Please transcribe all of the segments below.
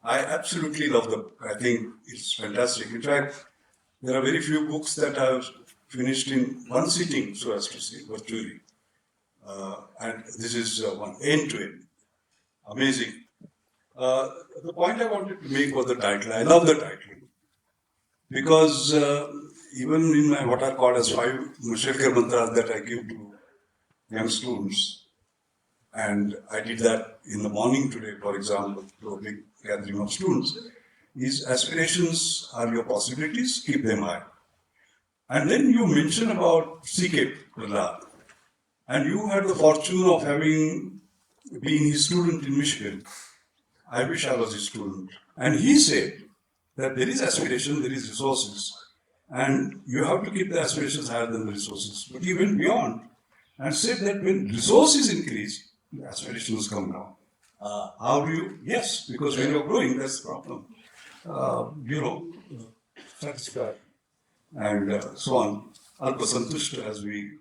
I absolutely love the book. I think it's fantastic. In fact, there are very few books that I've finished in one sitting, so as to say, virtually. And this is one end to end. Amazing. The point I wanted to make was the title. I love the title because even in my what are called as 5 Mashelkar mantras that I give to young students, and I did that in the morning today, for example, to a big gathering of students, is aspirations are your possibilities, keep them high. And then you mention about CK Prahlad, and you had the fortune of having been his student in Michigan. I wish I was his student. And he said that there is aspiration, there is resources, and you have to keep the aspirations higher than the resources. But he went beyond and said that when resources increase, the aspirations come down. How do you? Yes, because when you're growing, that's the problem. Satisfied and so on. Alpasantushta, as we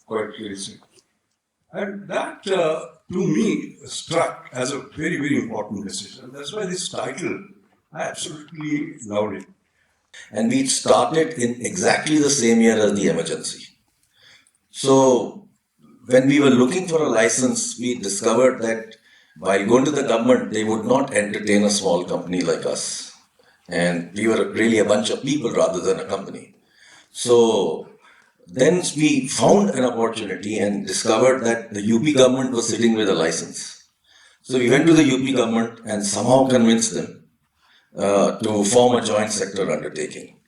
quite clearly say. And that, to me, struck as a very, very important message. And that's why this title, I absolutely loved it. And we started in exactly the same year as the emergency. So, when we were looking for a license, we discovered that while going to the government, they would not entertain a small company like us. And we were really a bunch of people rather than a company. So, then we found an opportunity and discovered that the UP government was sitting with a license. So we went to the UP government and somehow convinced them to form a joint sector undertaking.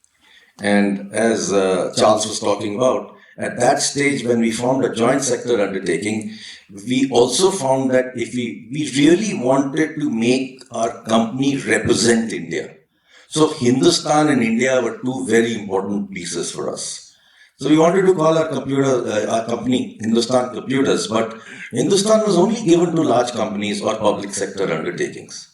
And as Charles was talking about, at that stage when we formed a joint sector undertaking, we also found that if we really wanted to make our company represent India. So Hindustan and India were two very important pieces for us. So we wanted to call our company Hindustan Computers, but Hindustan was only given to large companies or public sector undertakings.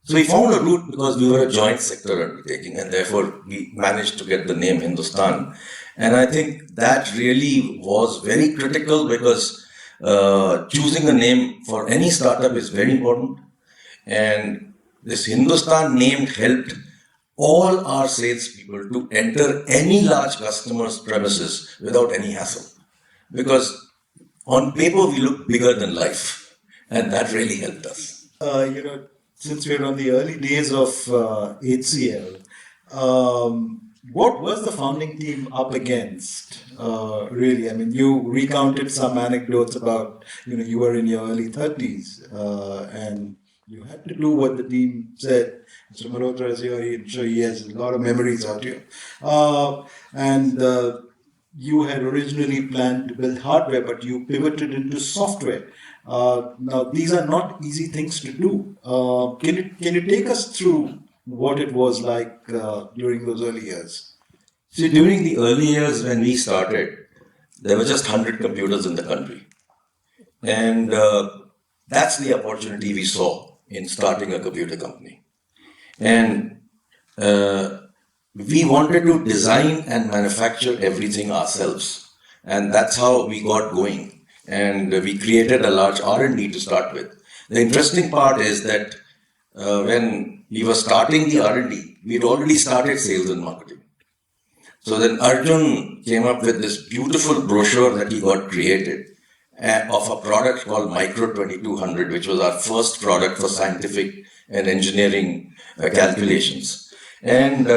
So we found a route because we were a joint sector undertaking, and therefore we managed to get the name Hindustan. And I think that really was very critical because choosing a name for any startup is very important. And this Hindustan name helped all our salespeople to enter any large customer's premises without any hassle. Because on paper we look bigger than life, and that really helped us. Since we're on the early days of HCL, what was the founding team up against? Really, I mean, you recounted some anecdotes about, you were in your early 30s and you had to do what the team said. Mr. Malhotra is here, I'm sure he has a lot of memories out here. You had originally planned to build hardware, but you pivoted into software. Now, these are not easy things to do. Can you take us through what it was like during those early years? See, during the early years when we started, there were just 100 computers in the country. And that's the opportunity we saw in starting a computer company. And we wanted to design and manufacture everything ourselves. And that's how we got going. And we created a large R&D to start with. The interesting part is that when we were starting the R&D, we'd already started sales and marketing. So then Arjun came up with this beautiful brochure that he got created of a product called Micro 2200, which was our first product for scientific and engineering calculations. And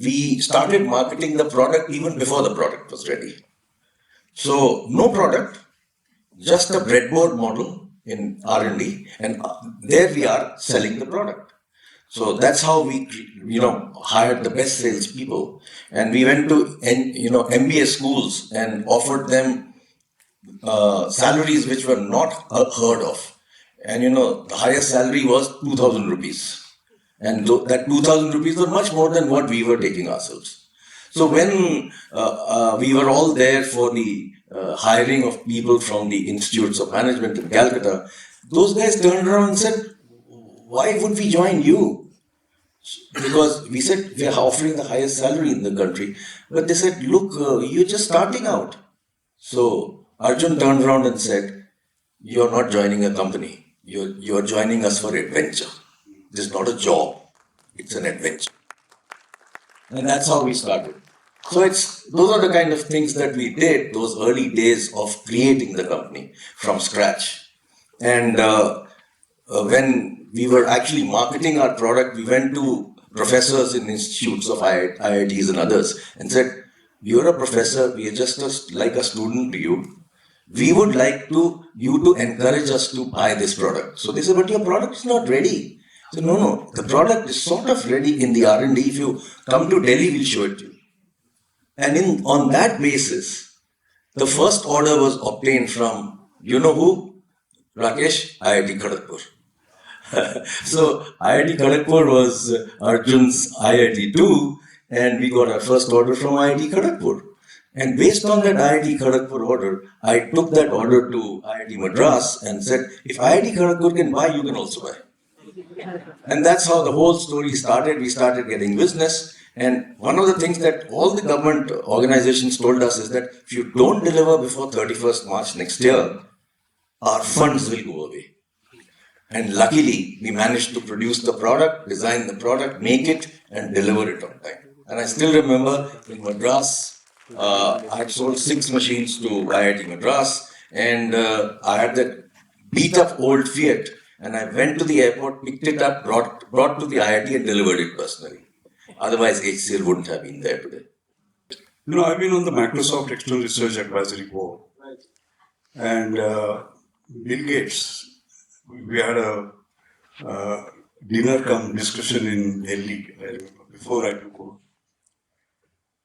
we started marketing the product even before the product was ready. So no product, just a breadboard model in R&D, and there we are selling the product. So that's how we, hired the best salespeople, and we went to, MBA schools and offered them salaries which were not heard of. And the highest salary was 2,000 rupees. And that 2,000 rupees were much more than what we were taking ourselves. So when we were all there for the hiring of people from the Institutes of Management in Calcutta, those guys turned around and said, why would we join you? Because we said we are offering the highest salary in the country. But they said, look, you're just starting out. So Arjun turned around and said, you're not joining a company. you're joining us for adventure. This is not a job, it's an adventure. And that's how we started. So those are the kind of things that we did those early days of creating the company from scratch. And when we were actually marketing our product, we went to professors in institutes of IITs and others and said, "You're a professor, we are just like a student to you. We would like you to encourage us to buy this product." So they said, "But your product is not ready." I said, "No, the product is sort of ready in the R&D. If you come to Delhi, we'll show it to you." And on that basis, the first order was obtained from, you know who? Rakesh, IIT Kharagpur. So IIT Kharagpur was Arjun's IIT too, and we got our first order from IIT Kharagpur. And based on that IIT Kharagpur order, I took that order to IIT Madras and said, "If IIT Kharagpur can buy, you can also buy." And that's how the whole story started. We started getting business. And one of the things that all the government organizations told us is that if you don't deliver before 31st March next year, our funds will go away. And luckily, we managed to produce the product, design the product, make it, and deliver it on time. And I still remember in Madras, I had sold 6 machines to IIT Madras, and I had that beat up old Fiat, and I went to the airport, picked it up, brought to the IIT, and delivered it personally. Otherwise, HCL wouldn't have been there today. You know, I've been on the Microsoft External Research Advisory Board, and Bill Gates, we had a dinner come discussion in Delhi, I remember, before I took over.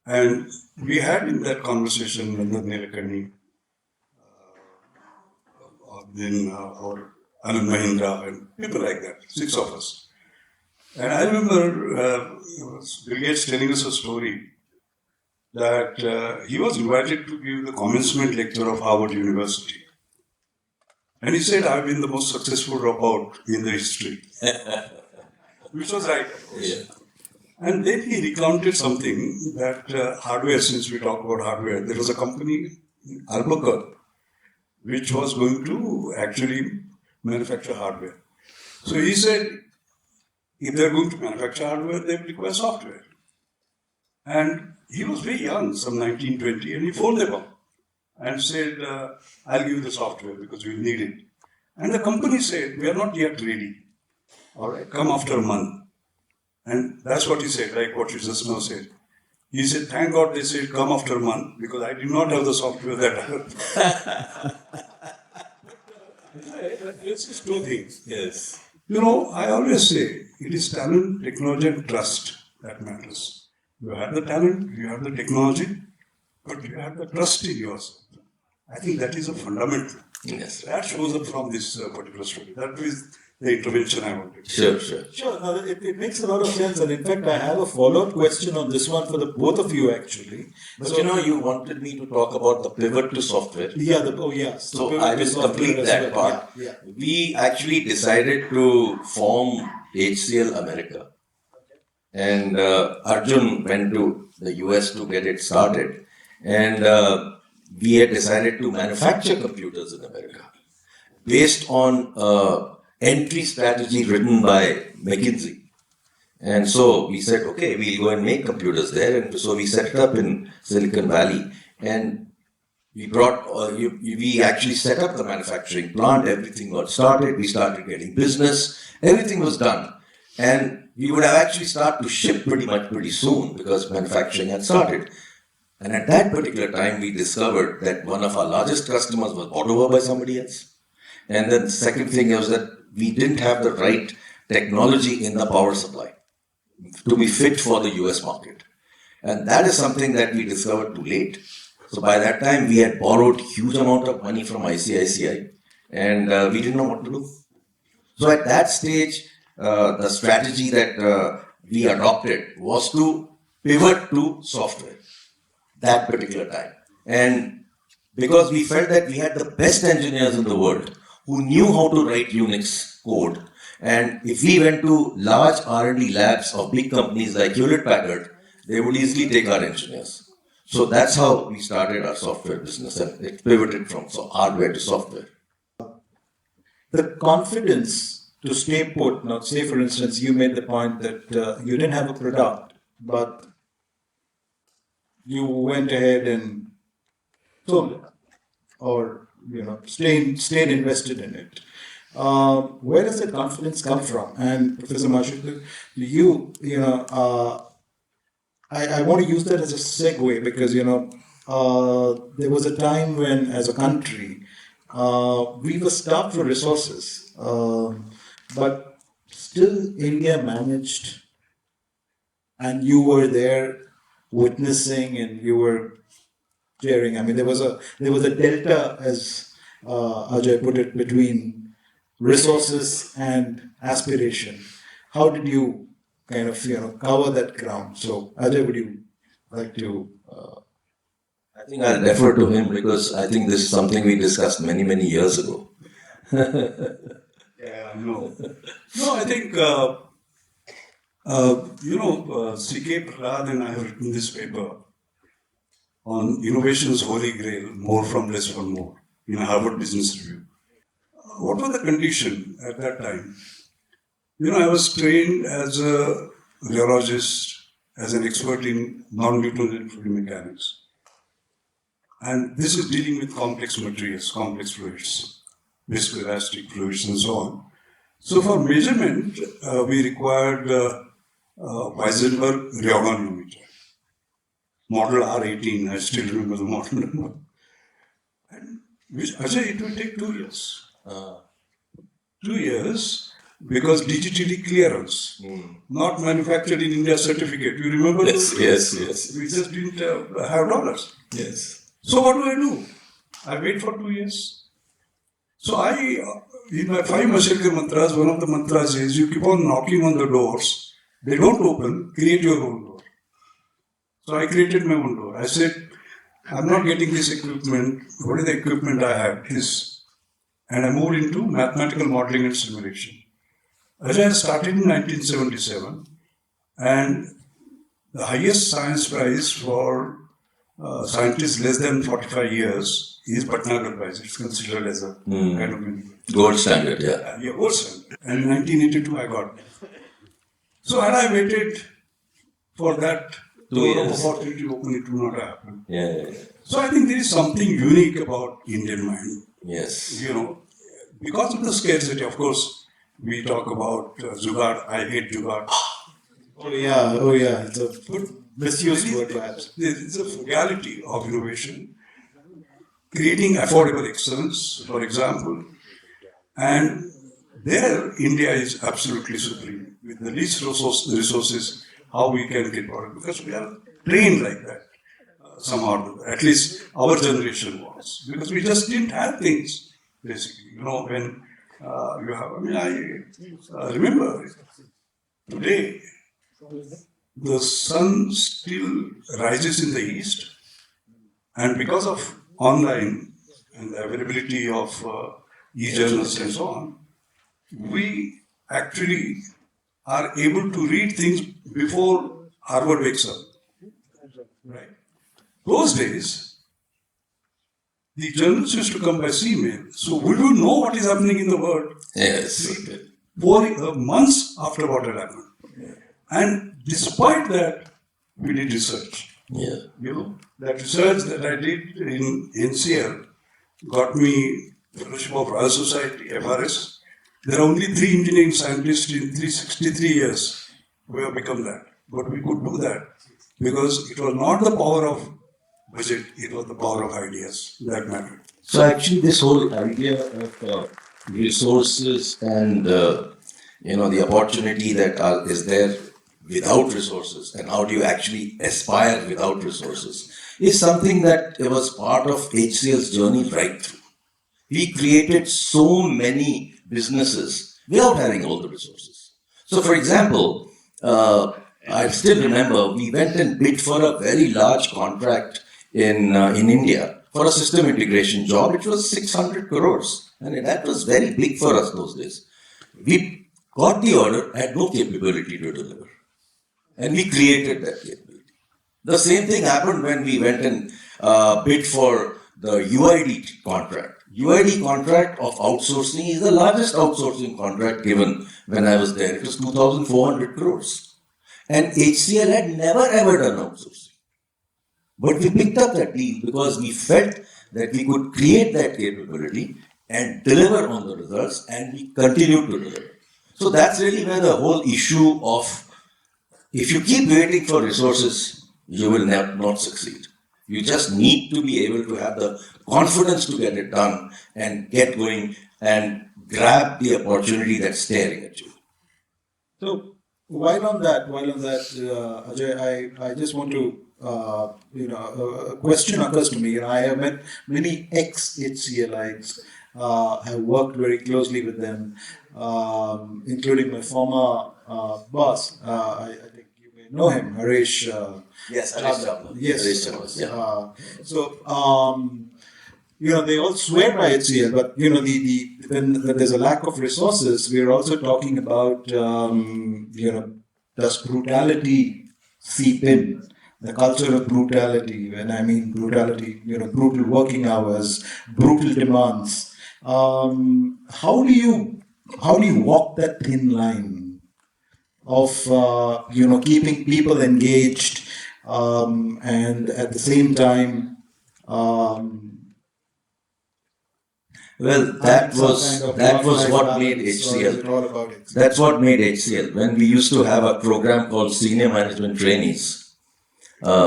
And we had in that conversation Nandan Nilekani, then our Anand Mahindra, and people like that, 6 of us. And I remember Bill Gates telling us a story that he was invited to give the commencement lecture of Harvard University. And he said, "I've been the most successful dropout in the history." Which was right, of course. Yeah. And then he recounted something that hardware, since we talk about hardware, there was a company, Albuquerque, which was going to actually manufacture hardware. So he said, if they're going to manufacture hardware, they will require software. And he was very young, some 19, 20, and he phoned them up and said, "I'll give you the software because we'll need it." And the company said, "We are not yet ready. All right, come after a month." And that's what he said, like what you just now said. He said, "Thank God they said come after a month because I did not have the software that I had." It's just 2 things. Yes. You know, I always say it is talent, technology, and trust that matters. You have the talent, you have the technology, but you have the trust in yourself. I think that is a fundamental. Yes. That shows up from this particular story. That is the intervention I wanted. Sure. Sure, no, it makes a lot of sense. And in fact, I have a follow-up question on this one for the both of you, actually. But you wanted me to talk about the pivot to software. Yeah. So I will complete that part. Yeah. We actually decided to form HCL America. And Arjun went to the US to get it started. And we had decided to manufacture computers in America based on entry strategy written by McKinsey. And so we said, okay, we'll go and make computers there. And so we set it up in Silicon Valley. And we actually set up the manufacturing plant. Everything got started. We started getting business. Everything was done. And we would have actually started to ship pretty soon because manufacturing had started. And at that particular time, we discovered that one of our largest customers was bought over by somebody else. And then the second thing was that we didn't have the right technology in the power supply to be fit for the US market. And that is something that we discovered too late. So by that time, we had borrowed huge amount of money from ICICI and we didn't know what to do. So at that stage, the strategy that we adopted was to pivot to software that particular time. And because we felt that we had the best engineers in the world who knew how to write Unix code. And if we went to large R&D labs of big companies like Hewlett-Packard, they would easily take our engineers. So that's how we started our software business, and it pivoted from hardware to software. the confidence to stay put. Now, say for instance, you made the point that you didn't have a product, but you went ahead and sold it, or stayed invested in it. Where does that confidence come from? And Professor Mashelkar, I want to use that as a segue because there was a time when, as a country, we were starved for resources, but still India managed, and you were there witnessing, and you were sharing. I mean, there was a delta, as Ajay put it, between resources and aspiration. How did you kind of cover that ground? So, Ajay, would you like to? I think I'll defer to him because I think this is something we discussed many, many years ago. Yeah, no. No, I think, C.K. Prahlad and I have written this paper on innovation's holy grail, more from less for more, in a Harvard Business Review. What was the condition at that time? I was trained as a rheologist, as an expert in non-Newtonian fluid mechanics. And this is dealing with complex materials, complex fluids, viscoelastic fluids, and so on. So for measurement, we required Weisenberg-Ryogon model R18. I still remember the model number. And Ajay, it will take 2 years. 2 years because DGTD clearance, not manufactured in India certificate. You remember those? Yes. We just didn't have dollars. Yes. So what do? I wait for 2 years. So in my 5 Mashelkar mantras, one of the mantras is you keep on knocking on the doors. They don't open, create your own door. So I created my own door. I said, I'm not getting this equipment. What is the equipment I have? This. And I moved into mathematical modeling and simulation. Ajay started in 1977, and the highest science prize for scientists less than 45 years is Bhatnagar Prize. It's considered as a kind of Gold standard, yeah. Yeah, gold standard. And in 1982, I got it. So had I waited for that 2 door of years. opportunity to open, it would not have happened. Yeah. So I think there is something unique about Indian mind. Yes. Because of the scarcity, of course, we talk about Jugaad. I hate Jugaad. Oh yeah. It's a good misused word, perhaps. There is a frugality of innovation, creating affordable excellence, for example. And there, India is absolutely supreme. With the least resources, how we can get product. Because we are trained like that, somehow. At least our generation was. Because we just didn't have things, basically. When you have, I remember today, the sun still rises in the east, and because of online and the availability of e-journals and so on, we actually are able to read things before Harvard wakes up. Right? Those days, the journals used to come by sea mail, so we would know what is happening in the world. Yes. 4 months after what had happened. And despite that, we did research. Yeah. That research that I did in HCL got me Fellowship of Royal Society, FRS. There are only 3 engineering scientists in 363 years who have become that. But we could do that because it was not the power of budget, it was the power of ideas that mattered. So actually, this whole idea of resources and the opportunity that is there without resources, and how do you actually aspire without resources, is something that was part of HCL's journey right through. We created so many businesses without having all the resources. So, for example, I still remember we went and bid for a very large contract in India for a system integration job, which was 600 crores. And that was very big for us those days. We got the order, had no capability to deliver. And we created that capability. The same thing happened when we went and bid for the UID contract. UID contract of outsourcing is the largest outsourcing contract given when I was there. It was 2,400 crores. And HCL had never ever done outsourcing. But we picked up that deal because we felt that we could create that capability and deliver on the results, and we continued to deliver. So that's really where the whole issue of if you keep waiting for resources, you will not succeed. You just need to be able to have the confidence to get it done and get going and grab the opportunity that's staring at you. So while on that, Ajay, I just want to, a question occurs to me. I have met many ex-HCLites, have worked very closely with them, including my former boss. I think you may know him, Harish. Yes, Harish Chavla. Yes. Harish Chavla, yeah. They all swear by HCL, but when there's a lack of resources, we're also talking about does brutality seep in? The culture of brutality. When I mean brutality, brutal working hours, brutal demands. How do you walk that thin line of keeping people engaged and at the same time Well, that was what made HCL. That's what made HCL. When we used to have a program called Senior Management Trainees,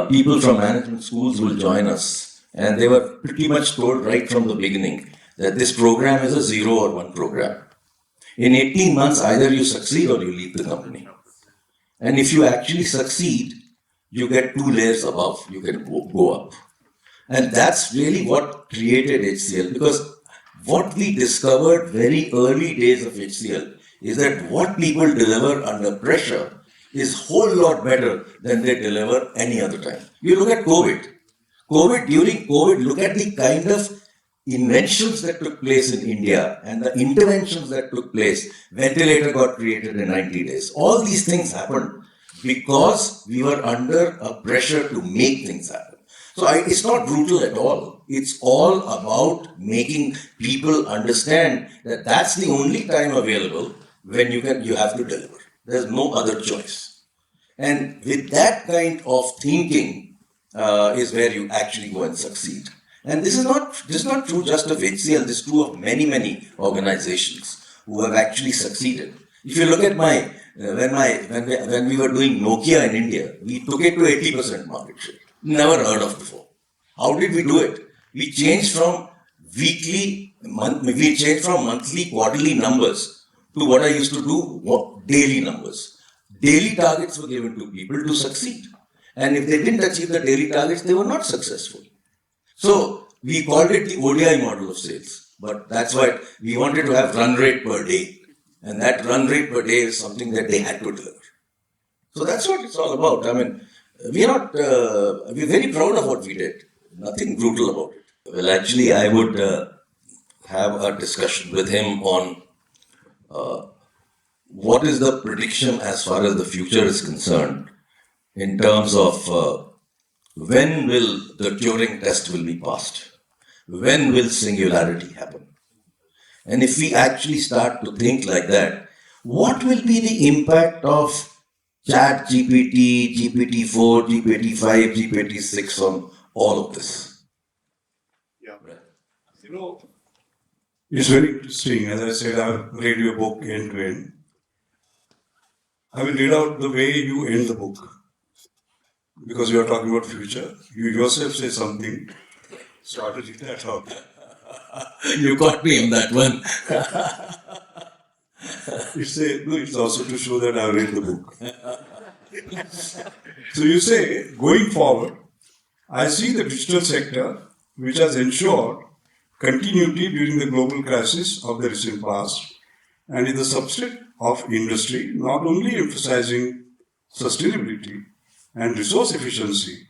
people from management schools will join us, and they were pretty much told right from the beginning that this program is a 0 or 1 program. In 18 months, either you succeed or you leave the company. And if you actually succeed, you get 2 layers above. You can go up. And that's really what created HCL, because what we discovered very early days of HCL is that what people deliver under pressure is whole lot better than they deliver any other time. You look at COVID. During COVID, look at the kind of inventions that took place in India and the interventions that took place. Ventilator got created in 90 days. All these things happened because we were under a pressure to make things happen. So it's not brutal at all. It's all about making people understand that that's the only time available when you have to deliver. There's no other choice. And with that kind of thinking is where you actually go and succeed. And this is not true just of HCL. This is true of many organizations who have actually succeeded. If you look at when we were doing Nokia in India, we took it to 80% market share. Never heard of before. How did we do it? We changed from monthly, quarterly numbers to what I used to do, daily numbers. Daily targets were given to people to succeed. And if they didn't achieve the daily targets, they were not successful. So we called it the ODI model of sales. But that's why we wanted to have run rate per day. And that run rate per day is something that they had to deliver. So that's what it's all about. I mean, we're very proud of what we did. Nothing brutal about it. Well, actually, I would have a discussion with him on what is the prediction as far as the future is concerned in terms of when will the Turing test will be passed? When will singularity happen? And if we actually start to think like that, what will be the impact of Chat GPT, GPT-4, GPT-5, GPT-6 on all of this? Yeah. It's very interesting. As I said, I've read your book end to end. I will read out the way you end the book. Because you are talking about future. You yourself say something. So I will read that out. You caught me in that one. It's also to show that I've read the book. So you say, going forward, I see the digital sector, which has ensured continuity during the global crisis of the recent past, and is the substrate of industry, not only emphasizing sustainability and resource efficiency,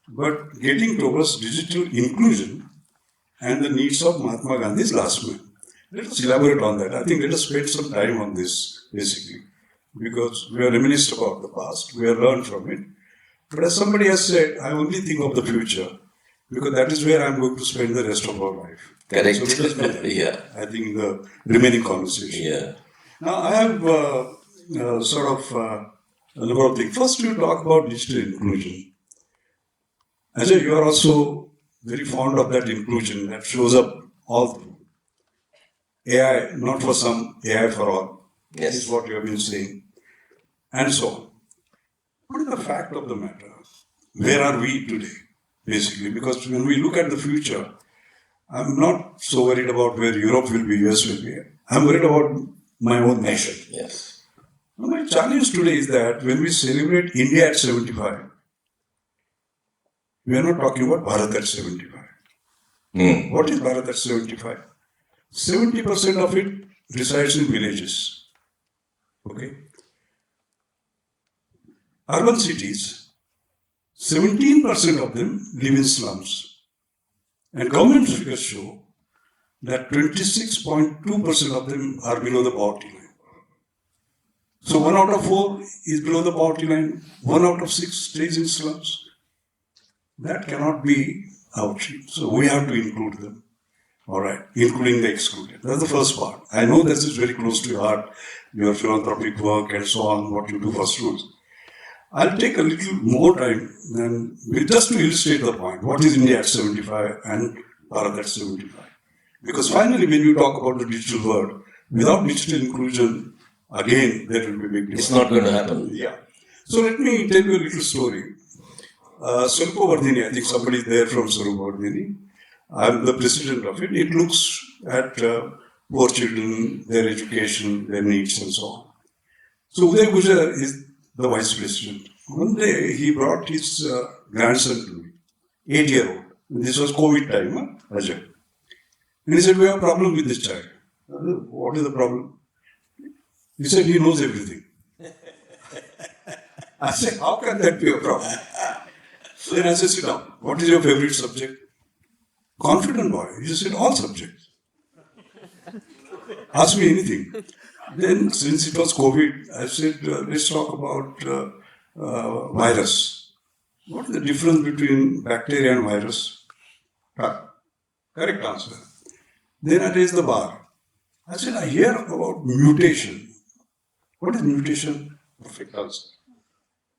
but getting towards digital inclusion and the needs of Mahatma Gandhi's last man. Let us elaborate on that. I think let us spend some time on this, basically, because we are reminiscent about the past, we have learned from it. But as somebody has said, I only think of the future. because that is where I'm going to spend the rest of our life. Correct. So let us do that. Yeah. I think in the remaining conversation. Yeah. Now, I have a number of things. First, you talk about digital inclusion. Ajay, you are also very fond of that inclusion that shows up all through. AI, not for some, AI for all. Yes. Is what you have been saying. And so on. What is the fact of the matter? Where are we today, basically? Because when we look at the future, I'm not so worried about where Europe will be, US will be. I'm worried about my own nation. Yes. Now, my challenge today is that when we celebrate India at 75, we are not talking about Bharat at 75. What is Bharat at 75? 70% of it resides in villages. Okay? Urban cities, 17% of them live in slums. And government figures show that 26.2% of them are below the poverty line. So 1 out of 4 is below the poverty line, 1 out of 6 stays in slums. That cannot be our achieved. So we have to include them. All right, including the excluded. That's the first part. I know this is very close to your heart, your philanthropic work and so on, what you do for students. I'll take a little more time than just to illustrate the point. What is India at 75 and Bharat at 75? Because finally, when you talk about the digital world, without digital inclusion, again, there will be big difference. It's not going to happen. Yeah. So let me tell you a little story. Swarupavardhini, I think somebody is there from Swarupavardhini. I'm the president of it. It looks at poor children, their education, their needs, and so on. So Uday Gujar is the vice president. One day he brought his grandson to me, 8-year-old. This was COVID time, Ajay. And he said, we have a problem with this child. What is the problem? He said, he knows everything. I said, how can that be a problem? Then I said, sit down. What is your favorite subject? Confident boy. He said, all subjects. Ask me anything. Then, since it was COVID, I said, let's talk about virus. What is the difference between bacteria and virus? Correct answer. Then I raised the bar. I said, I hear about mutation. What is mutation? Perfect answer.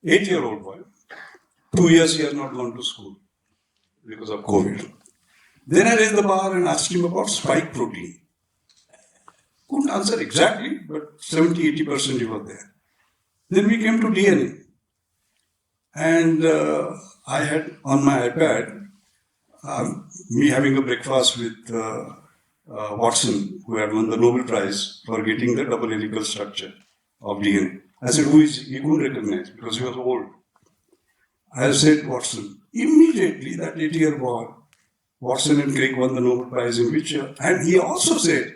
8-year-old boy. 2 years he has not gone to school because of COVID. Then I raised the bar and asked him about spike protein. Couldn't answer exactly, but 70-80% he was there. Then we came to DNA. And I had on my iPad, me having a breakfast with Watson, who had won the Nobel Prize for getting the double helical structure of DNA. I said, who is he? He couldn't recognize because he was old. I said, Watson. Immediately, that 8-year boy, Watson and Crick won the Nobel Prize in which year? And he also said,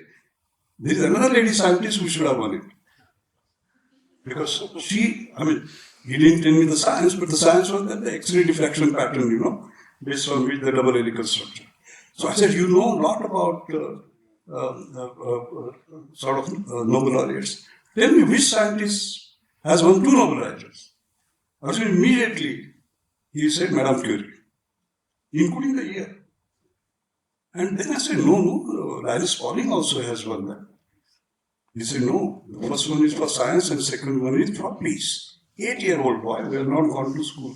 there is another lady scientist who should have won it. Because he didn't tell me the science, but the science was that the X-ray diffraction pattern, based on which the double helical structure. So I said, you know a lot about Nobel laureates. Tell me which scientist has won 2 Nobel laureates. I said, immediately, he said, Madame Curie, including the year. And then I said, no, Linus Pauling also has won that. He said, no, the first one is for science and second one is for peace. 8-year-old boy, we have not gone to school.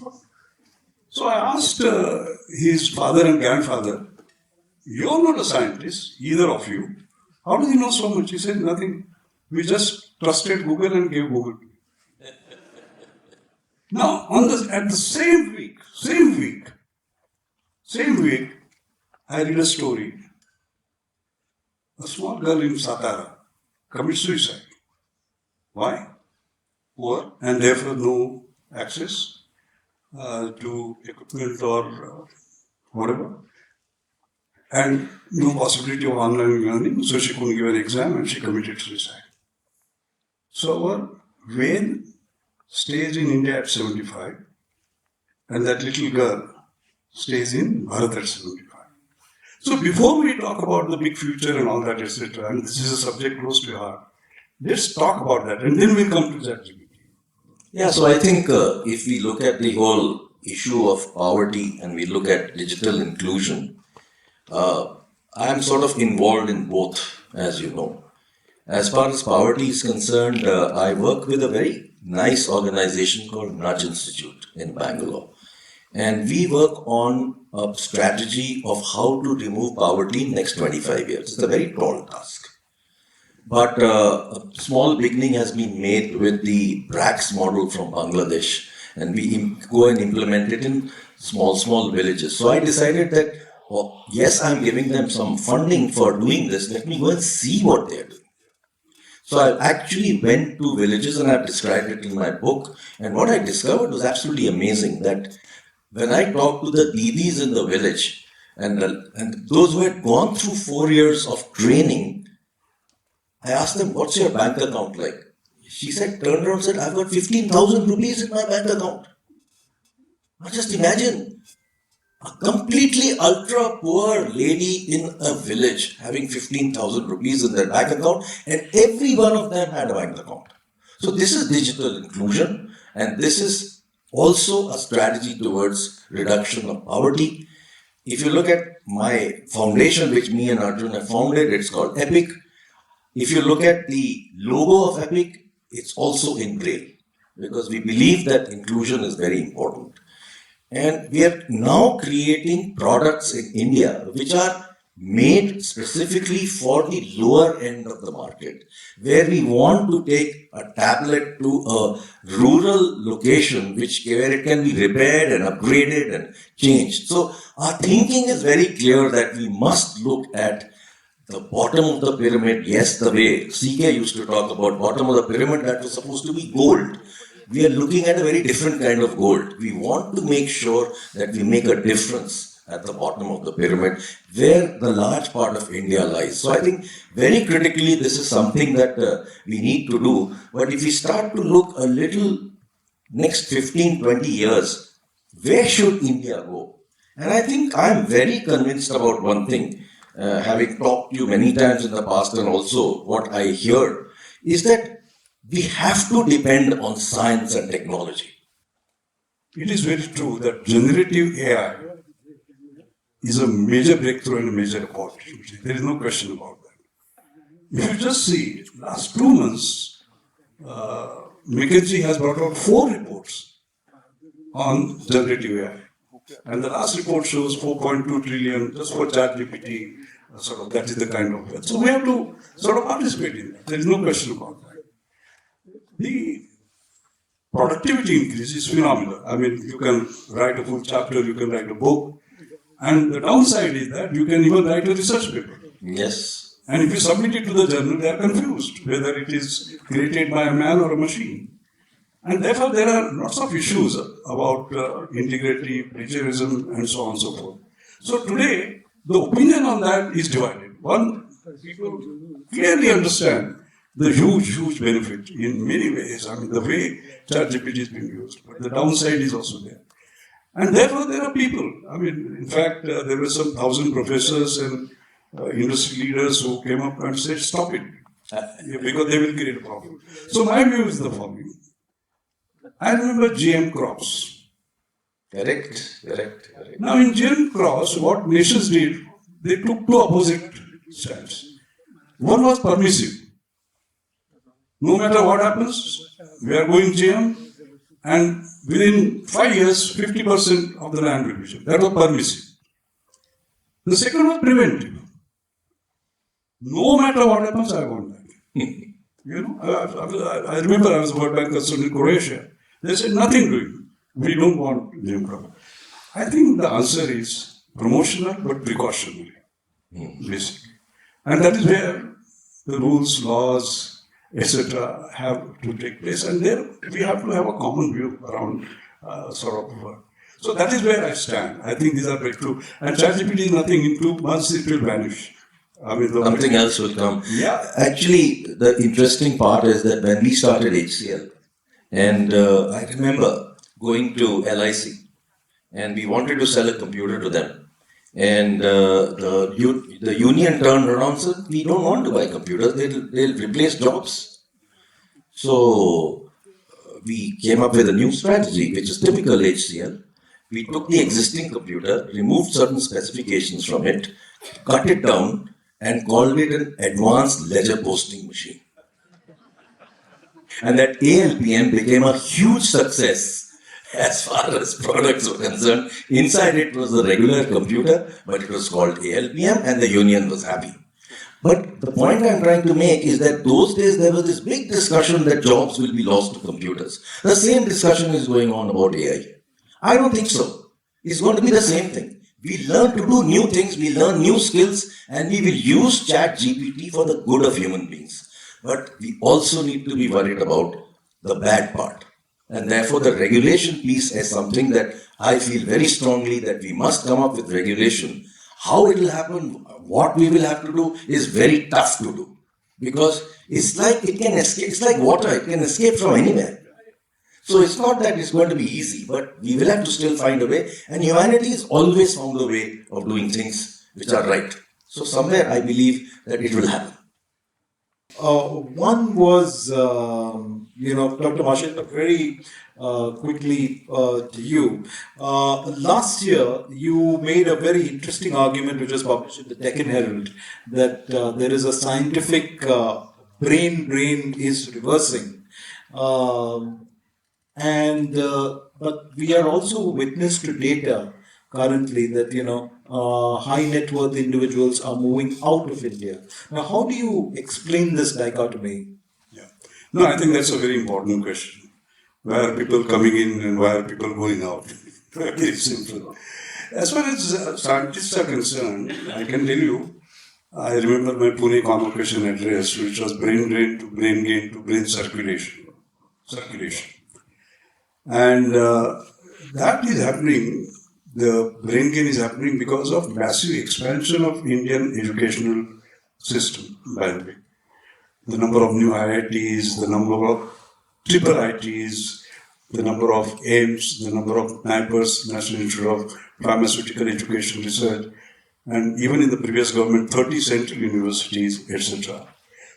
So I asked his father and grandfather, you're not a scientist, either of you. How do you know so much? He said, nothing. We just trusted Google and gave Google. Now, at the same week, I read a story. A small girl in Satara commits suicide. Why? Poor and therefore no access to equipment or whatever. And no possibility of online learning, so she couldn't give an exam and she committed suicide. So our Wayne stays in India at 75 and that little girl stays in Bharat at 75. So before we talk about the big future and all that, etc., and this is a subject close to your heart, let's talk about that and then we'll come to that. Yeah, so I think if we look at the whole issue of poverty and we look at digital inclusion, I'm sort of involved in both, as you know. As far as poverty is concerned, I work with a very nice organization called Nudge Institute in Bangalore. And we work on a strategy of how to remove poverty in next 25 years. It's a very tall task. But a small beginning has been made with the BRACS model from Bangladesh, and we go and implement it in small villages. So I decided that, oh, yes, I'm giving them some funding for doing this. Let me go and see what they're doing. So I actually went to villages and I've described it in my book. And what I discovered was absolutely amazing that when I talked to the Didis in the village and those who had gone through 4 years of training, I asked them, what's your bank account like? She said, turned around and said, I've got 15,000 rupees in my bank account. Now just imagine a completely ultra poor lady in a village having 15,000 rupees in their bank account, and every one of them had a bank account. So this is digital inclusion, and this is also a strategy towards reduction of poverty. If you look at my foundation, which me and Arjun have founded, it's called EPIC. If you look at the logo of EPIC, it's also in Braille, because we believe that inclusion is very important. And we are now creating products in India which are made specifically for the lower end of the market, where we want to take a tablet to a rural location where it can be repaired and upgraded and changed. So our thinking is very clear that we must look at the bottom of the pyramid. Yes, the way CK used to talk about bottom of the pyramid, that was supposed to be gold. We are looking at a very different kind of gold. We want to make sure that we make a difference at the bottom of the pyramid, where the large part of India lies. So I think very critically, this is something that we need to do. But if we start to look a little next 15, 20 years, where should India go? And I think I'm very convinced about one thing, having talked to you many times in the past, and also what I hear is that we have to depend on science and technology. It is very true that generative AI is a major breakthrough and a major opportunity. There is no question about that. If you just see, last 2 months, McKinsey has brought out 4 reports on generative AI. And the last report shows 4.2 trillion just for ChatGPT. Sort of, that is the kind of. So we have to sort of participate in that. There is no question about that. The productivity increase is phenomenal. I mean, you can write a full chapter, you can write a book, and the downside is that you can even write a research paper. Yes. And if you submit it to the journal, they are confused whether it is created by a man or a machine. And therefore, there are lots of issues about integrity, plagiarism, and so on and so forth. So today, the opinion on that is divided. One, people clearly understand the huge benefit in many ways. I mean, the way ChatGPT is being used, but the downside is also there. And therefore, there are people. I mean, in fact, there were some 1,000 professors and industry leaders who came up and said, stop it, because they will create a problem. So my view is the following. I remember GM crops. Correct. Now, in GM crops, what nations did, they took 2 opposite stands. One was permissive. No matter what happens, we are going GM, and within 5 years, 50% of the land will be GM. That was permissive. The second was preventive. No matter what happens, I want that. You know, I remember I was World Bank consultant in Croatia. They said nothing doing. We don't want GM crop. I think the answer is promotional but precautionary, basically. And that is where the rules, laws, etc. have to take place. And there we have to have a common view around So that is where I stand. I think these are breakthrough. And ChatGPT is nothing. In 2 months it will vanish. I mean, something else will come. Yeah. Actually, the interesting part is that when we started HCL, and I remember going to LIC, and we wanted to sell a computer to them. And the union turned around and said, we don't want to buy computers, they'll replace jobs. So we came up with a new strategy, which is typical HCL. We took the existing computer, removed certain specifications from it, cut it down, and called it an advanced ledger posting machine. And that ALPM became a huge success as far as products were concerned. Inside it was a regular computer, but it was called ALPM, and the union was happy. But the point I'm trying to make is that those days there was this big discussion that jobs will be lost to computers. The same discussion is going on about AI. I don't think so. It's going to be the same thing. We learn to do new things, we learn new skills, and we will use Chat GPT for the good of human beings. But we also need to be worried about the bad part. And therefore, the regulation piece is something that I feel very strongly that we must come up with regulation. How it will happen, what we will have to do is very tough to do. Because it's like it can escape, it's like water, it can escape from anywhere. So it's not that it's going to be easy, but we will have to still find a way. And humanity has always found a way of doing things which are right. So somewhere I believe that it will happen. One was, Dr. Mashelkar, very quickly to you. Last year, you made a very interesting argument which was published in the Deccan Herald that there is a scientific brain is reversing. But we are also witness to data currently that high net worth individuals are moving out of India. Now, how do you explain this dichotomy? Yeah. No, I think that's a very important question. Why are people coming in and why are people going out? Very simple. As far as scientists are concerned, I can tell you, I remember my Pune convocation address, which was brain drain to brain gain to brain circulation. And that is happening, the brain gain is happening because of massive expansion of Indian educational system, by the way. The number of new IITs, the number of triple ITs, the number of AIMS, the number of NIPERS, National Institute of Pharmaceutical Education Research, and even in the previous government, 30 central universities, etc.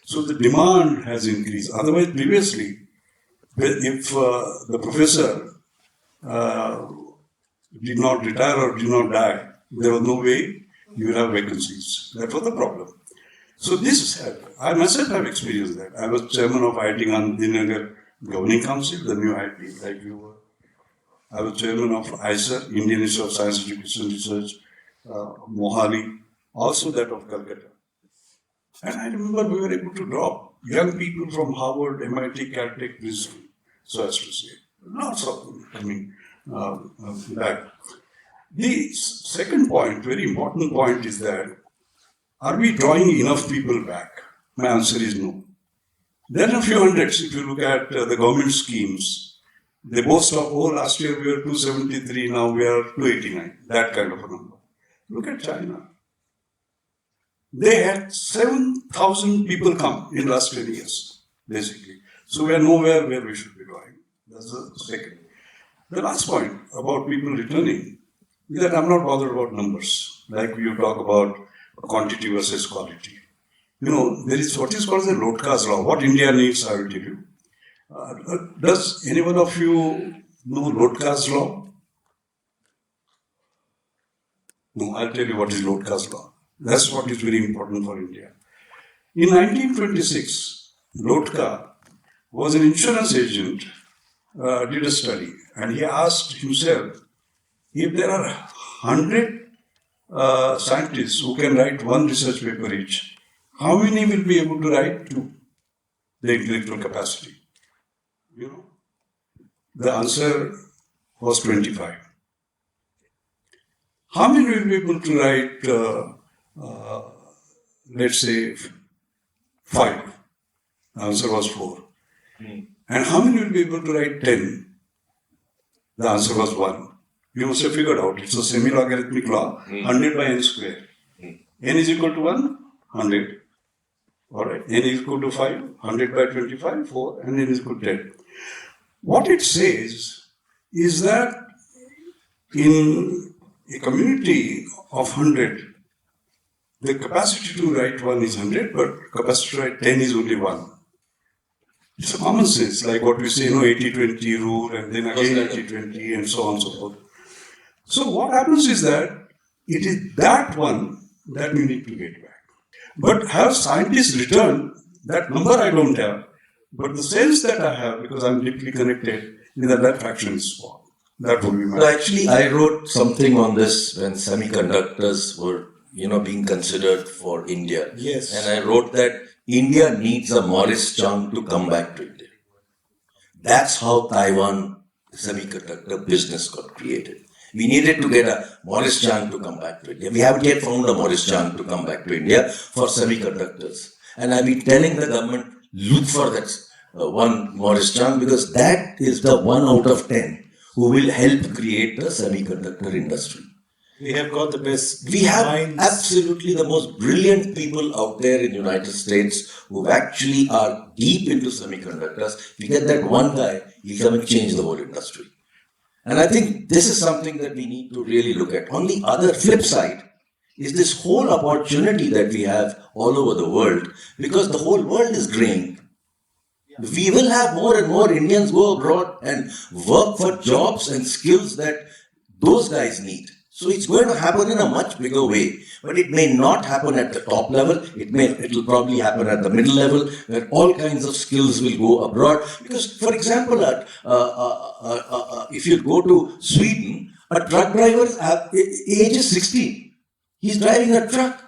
So the demand has increased. Otherwise, previously, if the professor did not retire or did not die, there was no way you will have vacancies. That was the problem. So this, I myself have experienced that. I was chairman of IIT Gandhinagar Governing Council, the new IIT, like you were. I was chairman of ISER, Indian Institute of Science Education Research, Mohali, also that of Calcutta. And I remember we were able to drop young people from Harvard, MIT, Caltech, Bristol, so as to say. Lots of them coming back. The second point, very important point, is that are we drawing enough people back? My answer is no. There are a few hundreds. If you look at the government schemes, they boast of, last year we were 273, now we are 289, that kind of a number. Look at China. They had 7,000 people come in last 20 years, basically. So we are nowhere where we should be going. That's the second. The last point about people returning is that I'm not bothered about numbers. Like you talk about quantity versus quality. There is what is called the Lotka's law. What India needs, I will tell you. Does any one of you know Lotka's law? No, I'll tell you what is Lotka's law. That's what is very important for India. In 1926, Lotka was an insurance agent, did a study, and he asked himself, if there are 100 scientists who can write one research paper each, how many will be able to write two? The intellectual capacity. The answer was 25. How many will be able to write, let's say, 5? The answer was 4. And how many will be able to write 10? The answer was 1. You must have figured out, it's a semi-logarithmic law, 100 by n square. N is equal to 1, 100. Alright, n is equal to 5, 100 by 25, 4, and n is equal to 10. What it says is that in a community of 100, the capacity to write 1 is 100, but capacity to write 10 is only 1. It's a common sense, like what we say, 80-20 rule, and then again 80-20, and so on and so forth. So what happens is that it is that one that we need to get back. But have scientists returned? That number I don't have. But the sense that I have, because I'm deeply connected, is that fraction is small. That would be my. So actually, I wrote something on this when semiconductors were, being considered for India. Yes. And I wrote that India needs a Morris Chang to come back to India. That's how Taiwan semiconductor business got created. We needed to get a Morris Chang to come back to India. We haven't yet found a Morris Chang to come back to India for semiconductors. And I've been telling the government, look for that one Morris Chang, because that is the 1 out of 10 who will help create the semiconductor industry. We have got the best. We have minds. absolutely the most brilliant people out there in the United States who actually are deep into semiconductors. We get that one guy, he'll come and change the whole industry. And I think this is something that we need to really look at. On the other flip side is this whole opportunity that we have all over the world, because the whole world is graying. We will have more and more Indians go abroad and work for jobs and skills that those guys need. So it's going to happen in a much bigger way, but it may not happen at the top level. It'll probably happen at the middle level, where all kinds of skills will go abroad. Because, for example, if you go to Sweden, a truck driver age is 60. He's driving a truck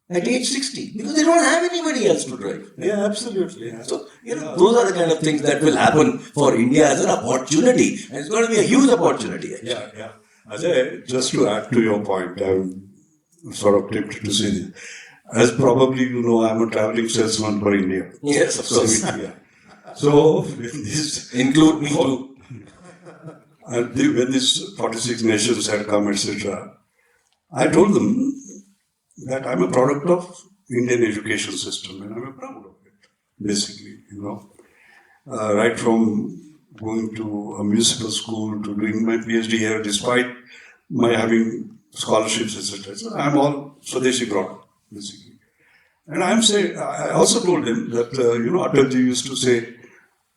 at age 60 because they don't have anybody else to drive. Yeah, absolutely. So, those are the kind of things that will happen for India as an opportunity, and it's going to be a huge opportunity. Actually. Yeah. Ajay, just to add to your point, I'm sort of tempted to say this. As probably you know, I'm a traveling salesman for India. Yes, of course. So, when this Include me too. And when these 46 nations had come, etc., I told them that I'm a product of Indian education system and I'm proud of it, basically, right from going to a municipal school to doing my PhD here, despite my having scholarships, etc. So I'm all Swadeshi product, basically. And I also told them that, Atalji used to say,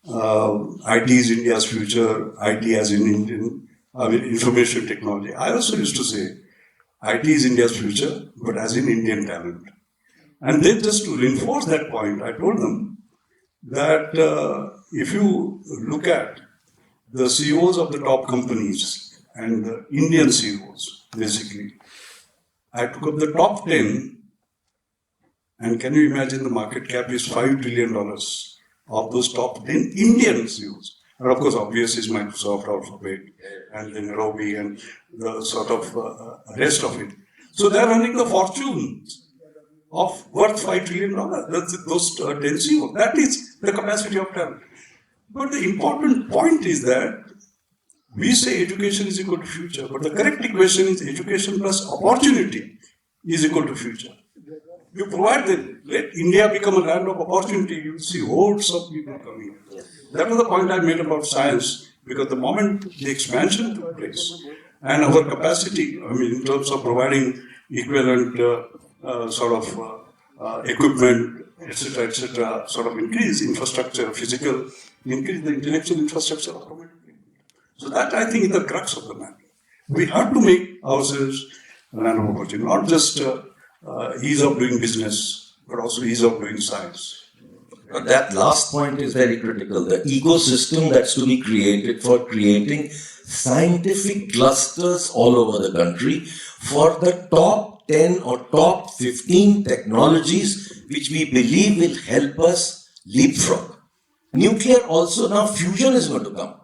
IT is India's future, IT as in information technology. I also used to say, IT is India's future, but as in Indian talent. And then just to reinforce that point, I told them that if you look at the CEOs of the top companies and the Indian CEOs, basically, I took up the top 10, and can you imagine the market cap is $5 trillion of those top 10 Indian CEOs. And of course, obvious is Microsoft, Alphabet, and then Adobe, and the sort of rest of it. So they're running the fortunes of worth $5 trillion. That's those 10 CEOs. That is the capacity of talent. But the important point is that we say education is equal to future, but the correct equation is education plus opportunity is equal to future. You provide them, let India become a land of opportunity, you will see hordes of people coming. That was the point I made about science, because the moment the expansion took place and our capacity, in terms of providing equivalent equipment, etc., sort of increase infrastructure, physical, increase the intellectual infrastructure automatically. So that, I think, is the crux of the matter. We have to make ourselves a land of opportunity, not just ease of doing business, but also ease of doing science. That last point is very critical. The ecosystem that's to be created for creating scientific clusters all over the country for the top 10 or top 15 technologies which we believe will help us leapfrog. Nuclear also, now fusion is going to come.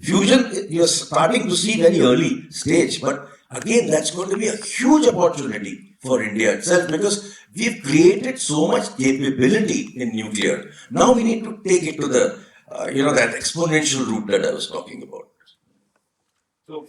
Fusion, you're starting to see very early stage, but again, that's going to be a huge opportunity for India itself, because we've created so much capability in nuclear. Now we need to take it to the, that exponential route that I was talking about. So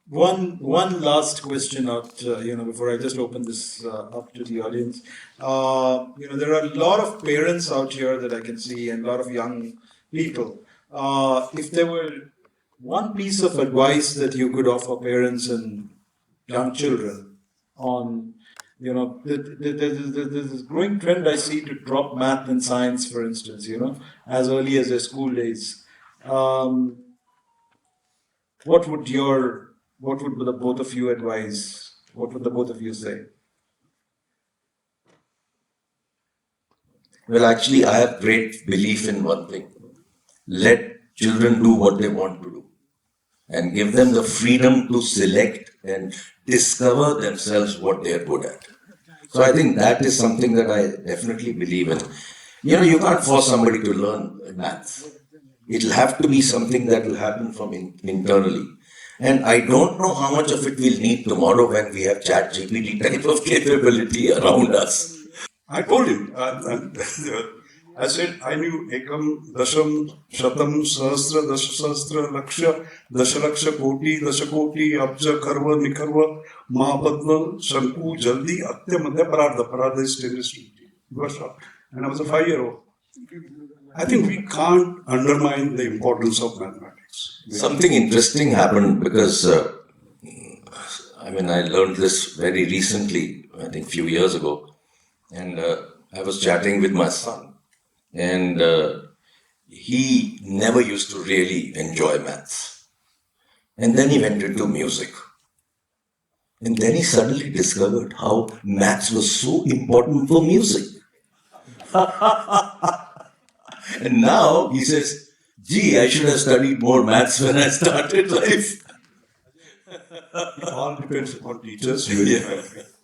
one last question out, before I just open this up to the audience. There are a lot of parents out here that I can see, and a lot of young people. If there were one piece of advice that you could offer parents and young children on, there's this growing trend I see to drop math and science, for instance, as early as their school days. What would What would the both of you advise? What would the both of you say? Well, actually, I have great belief in one thing. Let children do what they want to do and give them the freedom to select and discover themselves what they are good at. So I think that is something that I definitely believe in. You can't force somebody to learn maths. It'll have to be something that will happen from internally. And I don't know how much of it we'll need tomorrow when we have chat GPT type of capability around us. I told him, I said, I knew Ekam, Dasham, Shatam, Sahasra, Dasasahasra, Laksha, Dashalaksha, Koti, Dashakoti, Abja, Karva, Nikarva, Mahapadma, Shanku, Jaldi, Atya, Madhya, Parada. Parada is 10 to 20. He was shocked. And I was a 5-year-old. I think we can't undermine the importance of mathematics. Something interesting happened because, I learned this very recently, I think a few years ago. And I was chatting with my son, and he never used to really enjoy maths. And then he went into music. And then he suddenly discovered how maths was so important for music. And now he says, gee, I should have studied more maths when I started life. It all depends upon teachers.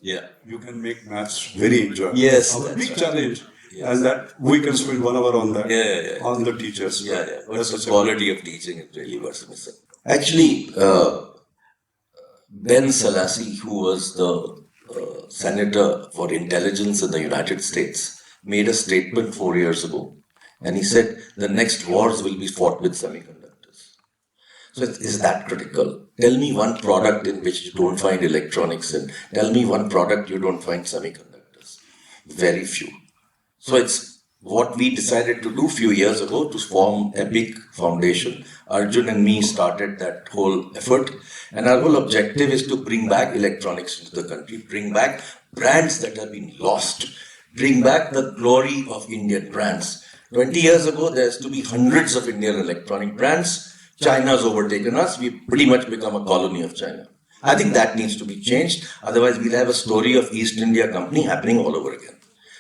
Yeah. You can make maths very enjoyable. Yes, Our that's big right. challenge, and that we can spend 1 hour on that, Yeah. on the teachers. What's the quality of teaching is really what's missing. Actually, Ben Salassi, who was the Senator for Intelligence in the United States, made a statement 4 years ago. And he said the next wars will be fought with semiconductors. So is that critical? Tell me one product in which you don't find electronics in. Tell me one product you don't find semiconductors. Very few. So it's what we decided to do a few years ago to form a big foundation. Arjun and me started that whole effort. And our whole objective is to bring back electronics into the country, bring back brands that have been lost, bring back the glory of Indian brands. 20 years ago, there used to be hundreds of Indian electronic brands. China's overtaken us. We've pretty much become a colony of China. I think that needs to be changed. Otherwise, we'll have a story of East India Company happening all over again.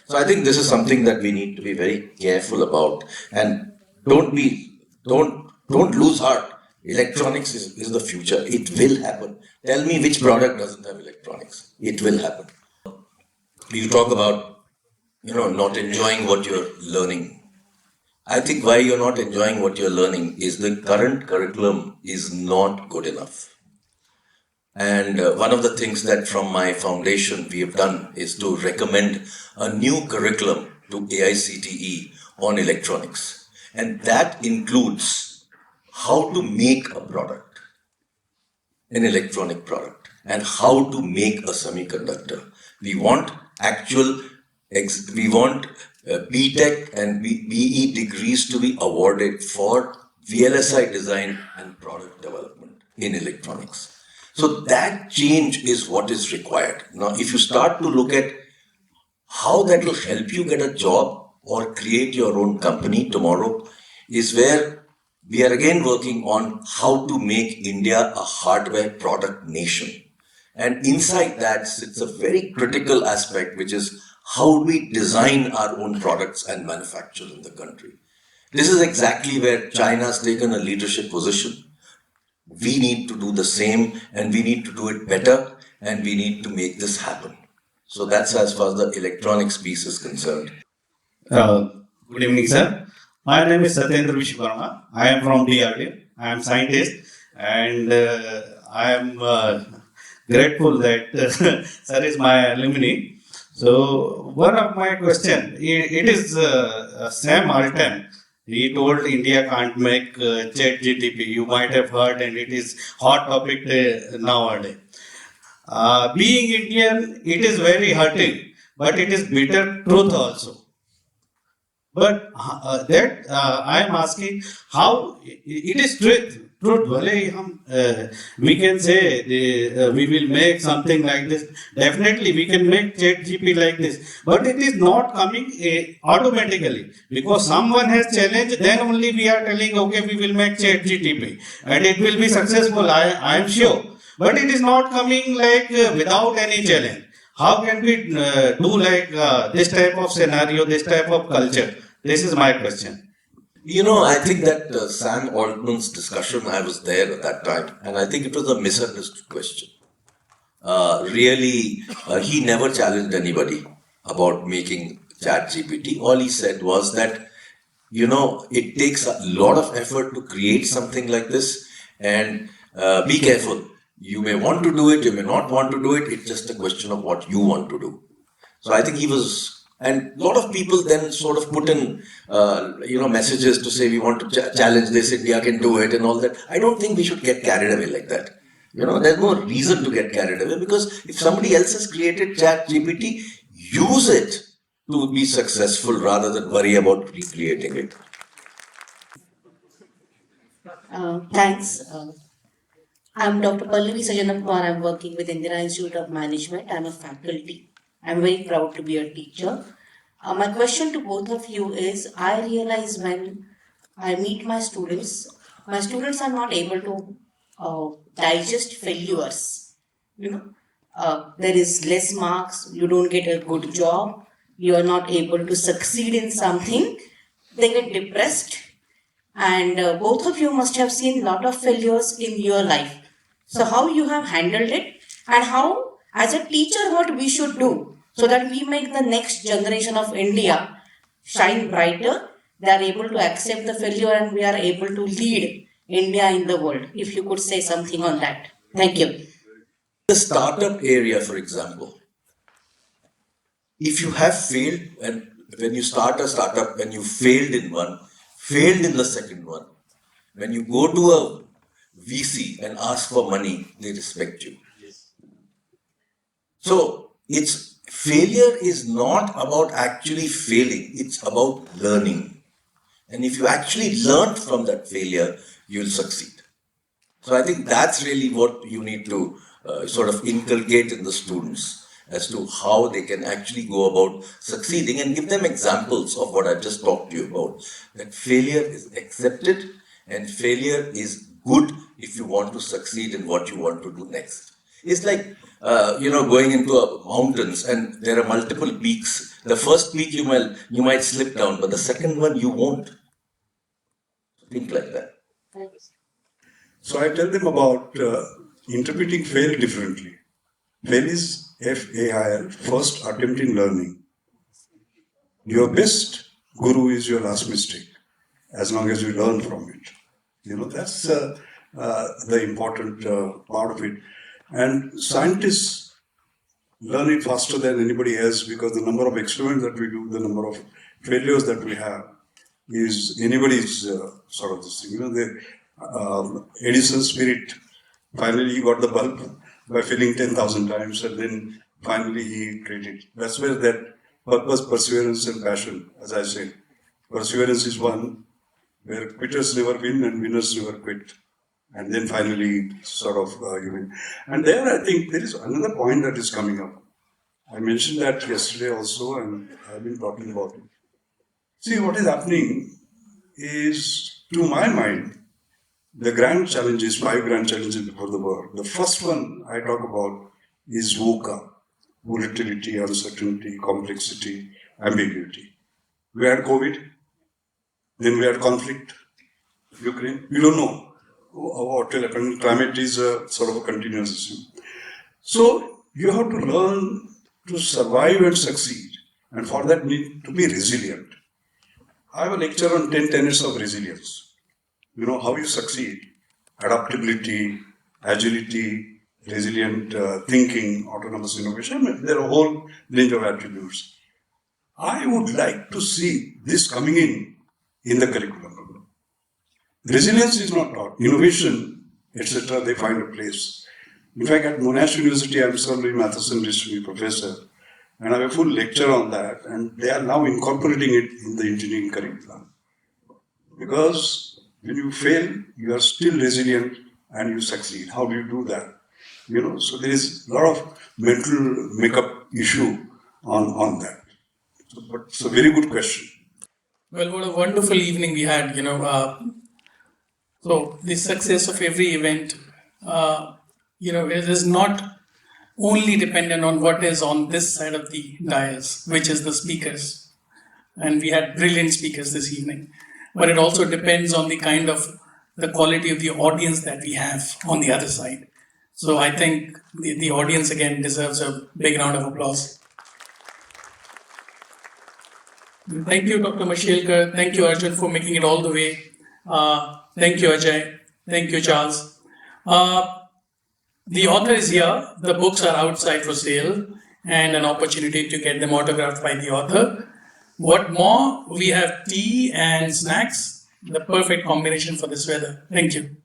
So I think this is something that we need to be very careful about. And don't lose heart. Electronics is the future. It will happen. Tell me which product doesn't have electronics. It will happen. You talk about, not enjoying what you're learning. I think why you're not enjoying what you're learning is the current curriculum is not good enough. And one of the things that from my foundation we have done is to recommend a new curriculum to AICTE on electronics. And that includes how to make a product, an electronic product, and how to make a semiconductor. We want BTech and BE degrees to be awarded for VLSI design and product development in electronics. So that change is what is required. Now, if you start to look at how that will help you get a job or create your own company tomorrow, is where we are again working on how to make India a hardware product nation. And inside that sits a very critical aspect, which is how do we design our own products and manufacture in the country. This is exactly where China has taken a leadership position. We need to do the same, and we need to do it better, and we need to make this happen. So that's as far as the electronics piece is concerned. Good evening, sir. My name is Satyendra Vishwakarma. I am from DRA. I am scientist, and I am grateful that sir is my alumni. So one of my question, it is Sam Altman. He told India can't make chat GTP. You might have heard, and it is hot topic nowadays. Being Indian, it is very hurting, but it is bitter truth also. But I am asking how it is truth. We can say we will make something like this. Definitely, we can make ChatGPT like this, but it is not coming automatically because someone has challenged. Then only we are telling, okay, we will make ChatGPT, and it will be successful. I am sure. but it is not coming like without any challenge. How can we do like this type of scenario, this type of culture? This is my question. I think that Sam Altman's discussion, I was there at that time, and I think it was a misunderstood question. Really, he never challenged anybody about making Chat GPT. All he said was that, it takes a lot of effort to create something like this, and be careful. You may want to do it, you may not want to do it. It's just a question of what you want to do. So I think he was, and a lot of people then sort of put in, messages to say we want to challenge this, India can do it, and all that. I don't think we should get carried away like that. There's no reason to get carried away, because if somebody else has created Chat GPT, use it to be successful rather than worry about recreating it. Thanks. I'm Dr. Pallavi Sajanakumar. I'm working with Indira Institute of Management. I'm a faculty. I'm very proud to be a teacher. My question to both of you is, I realize when I meet my students are not able to digest failures. There is less marks, you don't get a good job, you are not able to succeed in something, they get depressed. And both of you must have seen a lot of failures in your life. So how you have handled it, and how as a teacher what we should do so that we make the next generation of India shine brighter, they are able to accept the failure and we are able to lead India in the world. If you could say something on that. Thank you. The startup area, for example, if you have failed, and when you start a startup, when you failed in one, failed in the second one, when you go to a VC and ask for money, they respect you. So failure is not about actually failing, it's about learning. And if you actually learn from that failure, you'll succeed. So I think that's really what you need to sort of inculcate in the students as to how they can actually go about succeeding, and give them examples of what I've just talked to you about. That failure is accepted and failure is good if you want to succeed in what you want to do next. It's like, going into mountains and there are multiple peaks. The first peak you might slip down, but the second one you won't. Think like that. So I tell them about interpreting fail differently. Fail is FAIL, first attempt in learning. Your best guru is your last mistake, as long as you learn from it. That's the important part of it. And scientists learn it faster than anybody else, because the number of experiments that we do, the number of failures that we have, is anybody's sort of this thing. Edison's spirit, finally he got the bulb by failing 10,000 times, and then finally he created. That's where that purpose, perseverance and passion, as I say. Perseverance is one where quitters never win and winners never quit. And then finally sort of you win. And there I think there is another point that is coming up. I mentioned that yesterday also, and I've been talking about it. See, what is happening is, to my mind, the grand challenges, 5 grand challenges before the world. The first one I talk about is VUCA: volatility, uncertainty, complexity, ambiguity. We had COVID, then we had conflict, Ukraine. We don't know what will happen. Climate is a sort of a continuous issue. So you have to learn to survive and succeed, and for that need to be resilient. I have a lecture on 10 tenets of resilience. How you succeed: adaptability, agility, resilient thinking, autonomous innovation. There are a whole range of attributes. I would like to see this coming in the curriculum. Resilience is not taught. Innovation, etc., they find a place. In fact, at Monash University, I'm sorry, Matheson used to be professor, and I have a full lecture on that, and they are now incorporating it in the engineering curriculum. Because when you fail, you are still resilient and you succeed. How do you do that? So there is a lot of mental makeup issue on that. But it's a very good question. Well, what a wonderful evening we had, So the success of every event it is not only dependent on what is on this side of the dais, which is the speakers. And we had brilliant speakers this evening. But it also depends on the kind of the quality of the audience that we have on the other side. So I think the audience again deserves a big round of applause. Thank you, Dr. Mashelkar. Thank you, Arjun, for making it all the way. Thank you, Ajay. Thank you, Charles. The author is here. The books are outside for sale and an opportunity to get them autographed by the author. What more? We have tea and snacks. The perfect combination for this weather. Thank you.